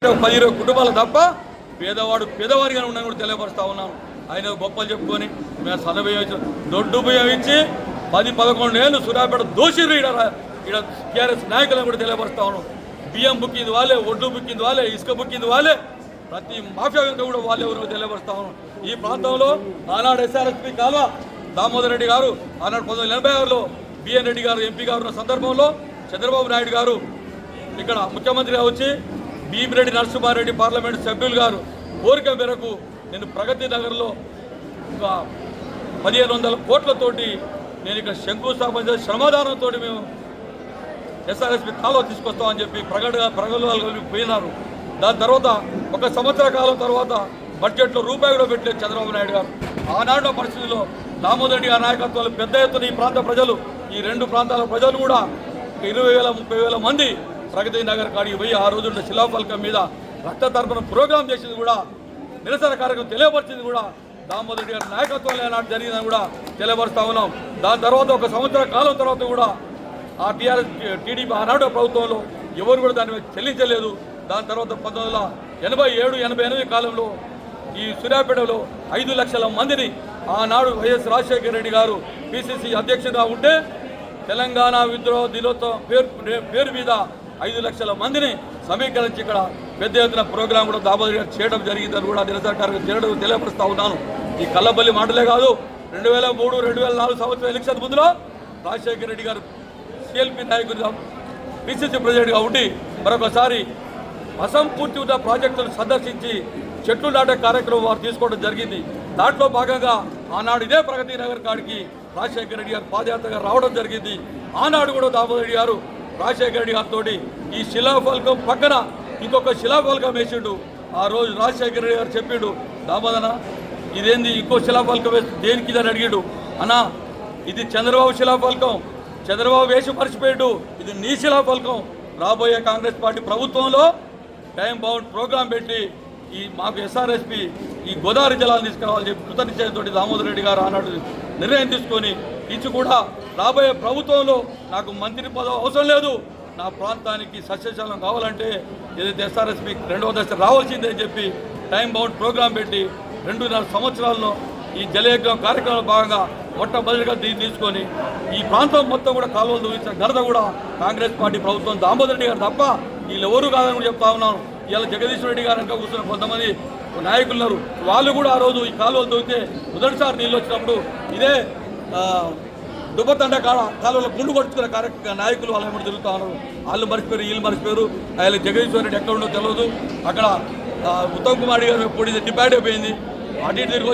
10-20 కుటుంబాలు తప్ప పేదవాడు పేదవారిగా ఉండని కూడా తెలియపరుస్తా ఉన్నాను. ఆయన గొప్పలు చెప్పుకొని మేము సన్నబియ్యం దొడ్డు బియ్యం ఇచ్చి 10-11 ఏళ్ళు సూర్యాపేట దోషులు ఇక్కడ టీఆర్ఎస్ నాయకులను కూడా తెలియపరుస్తా ఉన్నాం. బియ్యం బుక్కింది వాళ్ళే, ఒడ్లు బుక్కింది వాళ్ళే, ఇసుక బుక్కింది వాళ్ళే, ప్రతి మాఫియా కూడా వాళ్ళే ఎవరు తెలియపరుస్తా ఉన్నాం. ఈ ప్రాంతంలో ఆనాడు ఎస్ఆర్ఎస్పీ కాల్వ దామోదర్ రెడ్డి గారు, ఆనాడు 1986లో బిఎన్ రెడ్డి గారు ఎంపీ గారు ఉన్న సందర్భంలో చంద్రబాబు నాయుడు గారు ఇక్కడ ముఖ్యమంత్రిగా వచ్చి భీమిరెడ్డి నరసింహారెడ్డి పార్లమెంటు సభ్యులు గారు కోరిక మేరకు నేను ప్రగతి నగర్లో ఒక 1500 కోట్లతోటి నేను ఇక్కడ శంకుస్థాపన చేసి శ్రమదానంతో మేము ఎస్ఆర్ఎస్పీ కాలువ తీసుకొస్తామని చెప్పి ప్రగల్భాలు పోయినారు. దాని తర్వాత 1 సంవత్సర కాలం తర్వాత బడ్జెట్లో రూపాయి కూడా పెట్టలేదు చంద్రబాబు నాయుడు గారు. ఆనాడు పరిస్థితుల్లో దామోదర్ రెడ్డి గారి నాయకత్వాలు పెద్ద ఎత్తున ఈ ప్రాంత ప్రజలు, ఈ 2 ప్రాంతాల ప్రజలు కూడా 20,000-30,000 మంది ప్రగతి నగర్ కాడికి పోయి ఆ రోజుల్లో శిలాఫలకం మీద రక్త తర్పణ ప్రోగ్రాం చేసింది కూడా, నిరసన కార్యక్రమం తెలియపరిచింది కూడా దామోదర్ రెడ్డి గారి నాయకత్వంలో ఏనాడు జరిగిందని కూడా తెలియపరుస్తా ఉన్నాం. దాని తర్వాత 1 సంవత్సర కాలం తర్వాత కూడా ఆ టీడీపీ ఆనాడు ప్రభుత్వంలో ఎవరు కూడా దాని మీద చెల్లించలేదు. దాని తర్వాత 1987-88 కాలంలో ఈ సూర్యాపేటలో 5 లక్షల మందిని ఆనాడు వైఎస్ రాజశేఖర రెడ్డి గారు పిసిసి అధ్యక్షుడిగా ఉంటే తెలంగాణ విద్రోహ దినోత్సవం పేరు మీద 5 లక్షల మందిని సమీకరించి ఇక్కడ పెద్ద ఎత్తున ప్రోగ్రాం కూడా దామోదర్ గారు చేయడం జరిగిందని కూడా నిరసనకారులు చేయడం తెలియపరుస్తా ఉన్నాను. ఈ కల్లబల్లి మాటలే కాదు, 2003-2004 సంవత్సరం ఎలక్షన్ ముందులో రాజశేఖర రెడ్డి గారు సిఎల్పి నాయకుడిగా పిసిసి ప్రెసిడెంట్గా ఉండి మరొకసారి అసంపూర్తి ఉన్న ప్రాజెక్టులను సందర్శించి చెట్లు నాటే కార్యక్రమం వారు తీసుకోవడం జరిగింది. దాంట్లో భాగంగా ఆనాడు ఇదే ప్రగతి నగర్ కాడికి రాజశేఖర రెడ్డి గారు పాదయాత్రగా రావడం జరిగింది. ఆనాడు కూడా దామోదర్ రెడ్డి గారు రాజశేఖర రెడ్డి గారితో ఈ శిలాఫలకం పక్కన ఇంకొక శిలాఫలకం వేసిండు. ఆ రోజు రాజశేఖర రెడ్డి గారు చెప్పిండు, దామోదన ఇదేంది ఇంకో శిలాఫలకం వేసి దేనికి ఇదని అడిగాడు. అన్నా ఇది చంద్రబాబు శిలాఫలకం, చంద్రబాబు వేసి మర్చిపోయాడు, ఇది నీ శిలాఫలకం. రాబోయే కాంగ్రెస్ పార్టీ ప్రభుత్వంలో టైం బౌండ్ ప్రోగ్రాం పెట్టి ఈ మాకు ఎస్ఆర్ఎస్పీ ఈ గోదావరి జలాలు తీసుకురావాలని చెప్పి కృతనిశ్చయంతో దామోదర్ రెడ్డి గారు ఆనాడు నిర్ణయం తీసుకొని ఇచ్చి కూడా రాబోయే ప్రభుత్వంలో నాకు మంత్రి పదవి అవసరం లేదు, నా ప్రాంతానికి సస్యశాలం కావాలంటే ఏదైతే ఎస్ఆర్ఎస్పీ 2వ దశ రావాల్సిందే అని చెప్పి టైం బౌండ్ ప్రోగ్రాం పెట్టి 2.5 సంవత్సరాల్లో ఈ జలయజ్ఞం కార్యక్రమంలో భాగంగా మొట్టమొదటిగా దీన్ని తీసుకొని ఈ ప్రాంతం మొత్తం కూడా కాలువలు తవ్వించిన ఘనత కూడా కాంగ్రెస్ పార్టీ ప్రభుత్వం దామోదర్ రెడ్డి గారు తప్ప వీళ్ళు ఎవరు కాదని కూడా చెప్తా ఉన్నాను. ఇవాళ జగదీశ్వర రెడ్డి గారు ఇంకా కూర్చున్న కొంతమంది నాయకులు ఉన్నారు, వాళ్ళు కూడా ఆ రోజు ఈ కాలువలు తవ్వితే మొదటిసారి నీళ్ళు వచ్చినప్పుడు ఇదే దుబ్బతండ కాలువలో గుండు కొట్టుకున్న నాయకులు వాళ్ళు ఏమో తిరుగుతా ఉన్నారు. వాళ్ళు మర్చిపోయారు, వీళ్ళు మర్చిపోయారు. ఆయన జగదీశ్వర రెడ్డి ఎక్కడ ఉండో తెలియదు. అక్కడ ఉత్తమ్ కుమార్ గారు పొడి డిపార్ట్ అయిపోయింది, అటు ఇటు తిరిగి